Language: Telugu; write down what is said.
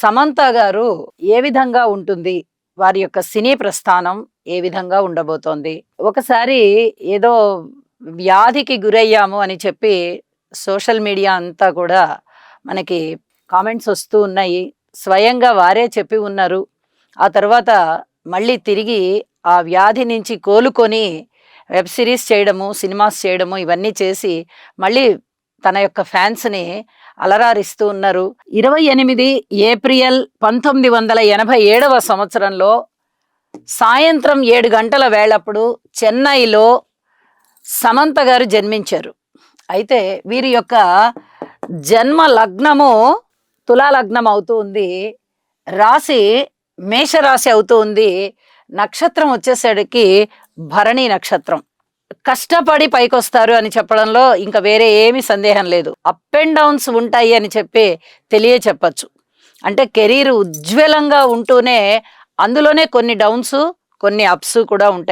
సమంత గారు ఏ విధంగా ఉంటుంది? వారి యొక్క సినీ ప్రస్థానం ఏ విధంగా ఉండబోతోంది? ఒకసారి ఏదో వ్యాధికి గురయ్యాము అని చెప్పి సోషల్ మీడియా అంతా కూడా మనకి కామెంట్స్ వస్తూ ఉన్నాయి. స్వయంగా వారే చెప్పి ఉన్నారు. ఆ తర్వాత మళ్ళీ తిరిగి ఆ వ్యాధి నుంచి కోలుకొని వెబ్ సిరీస్ చేయడము, సినిమాస్ చేయడము ఇవన్నీ చేసి మళ్ళీ తన యొక్క ఫ్యాన్స్‌ని అలరారిస్తూ ఉన్నారు. 28 ఏప్రిల్ 1987 సంవత్సరంలో సాయంత్రం 7 గంటల వేళప్పుడు చెన్నైలో సమంత గారు జన్మించారు. అయితే వీరి యొక్క జన్మ లగ్నము తులా లగ్నం అవుతూ ఉంది. రాశి మేషరాశి అవుతూ ఉంది. నక్షత్రం వచ్చేసరికి భరణి నక్షత్రం. కష్టపడి పైకొస్తారు అని చెప్పడంలో ఇంకా వేరే ఏమీ సందేహం లేదు. అప్ అండ్ డౌన్స్ ఉంటాయి అని చెప్పి చెప్పచ్చు. అంటే కెరీర్ ఉజ్వలంగా ఉంటూనే అందులోనే కొన్ని డౌన్స్, కొన్ని అప్స్ కూడా ఉంటాయి.